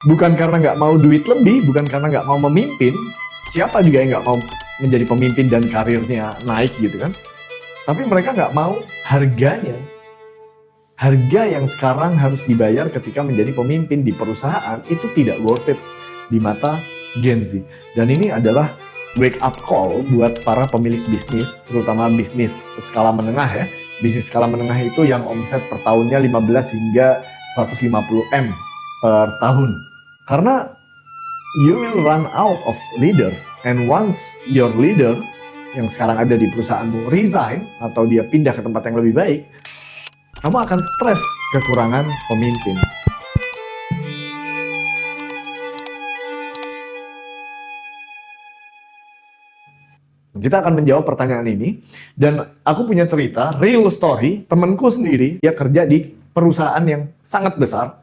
Bukan karena nggak mau duit lebih, bukan karena nggak mau memimpin. Siapa juga yang nggak mau menjadi pemimpin dan karirnya naik gitu kan. Tapi mereka nggak mau harganya. Harga yang sekarang harus dibayar ketika menjadi pemimpin di perusahaan itu tidak worth it di mata Gen Z. Dan ini adalah wake up call buat para pemilik bisnis, terutama bisnis skala menengah ya. Bisnis skala menengah itu yang omset per tahunnya 15 hingga 150 M per tahun. Karena you will run out of leaders, and once your leader yang sekarang ada di perusahaanmu resign atau dia pindah ke tempat yang lebih baik, kamu akan stres kekurangan pemimpin. Kita akan menjawab pertanyaan ini, dan aku punya cerita, real story, temanku sendiri, dia kerja di perusahaan yang sangat besar,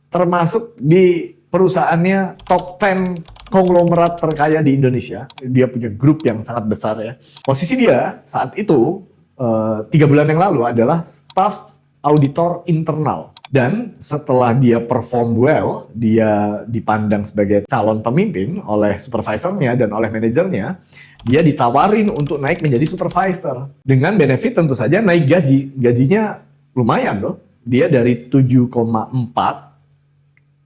termasuk di perusahaannya top 10 konglomerat terkaya di Indonesia. Dia punya grup yang sangat besar ya. Posisi dia saat itu, 3 bulan yang lalu adalah staff auditor internal. Dan setelah dia perform well, dia dipandang sebagai calon pemimpin oleh supervisornya dan oleh manajernya, dia ditawarin untuk naik menjadi supervisor. Dengan benefit tentu saja naik gaji. Gajinya lumayan loh. Dia dari 7,4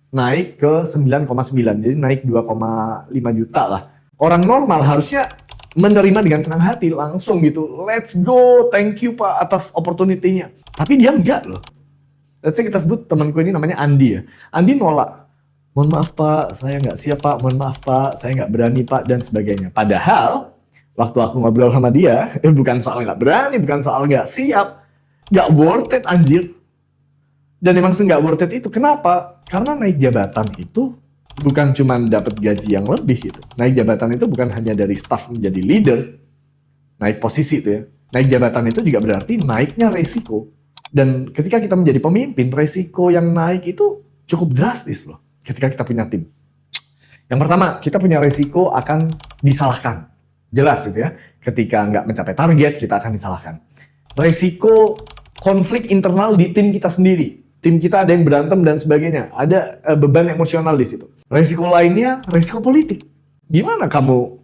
naik ke 9,9. Jadi naik 2,5 juta lah. Orang normal harusnya menerima dengan senang hati langsung gitu. Let's go, thank you Pak atas opportunity-nya. Tapi dia enggak loh. Let's say kita sebut temanku ini namanya Andi ya. Andi nolak. Mohon maaf Pak, saya nggak siap Pak. Mohon maaf Pak, saya nggak berani Pak, dan sebagainya. Padahal, waktu aku ngobrol sama dia, bukan soal nggak berani, bukan soal nggak siap. Nggak worth it anjir. Dan emang nggak worth it itu. Kenapa? Karena naik jabatan itu bukan cuma dapat gaji yang lebih gitu. Naik jabatan itu bukan hanya dari staff menjadi leader. Naik posisi itu ya. Naik jabatan itu juga berarti naiknya resiko. Dan ketika kita menjadi pemimpin, resiko yang naik itu cukup drastis loh ketika kita punya tim. Yang pertama, kita punya resiko akan disalahkan. Jelas gitu ya. Ketika nggak mencapai target, kita akan disalahkan. Resiko konflik internal di tim kita sendiri. Tim kita ada yang berantem dan sebagainya. Ada beban emosional di situ. Resiko lainnya, resiko politik. Gimana kamu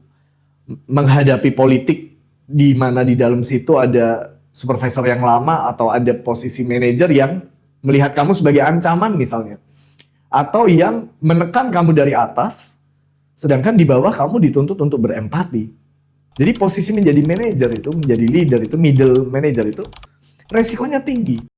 menghadapi politik di mana di dalam situ ada supervisor yang lama atau ada posisi manajer yang melihat kamu sebagai ancaman misalnya. Atau yang menekan kamu dari atas, sedangkan di bawah kamu dituntut untuk berempati. Jadi posisi menjadi manajer itu, menjadi leader itu, middle manager itu, resikonya tinggi.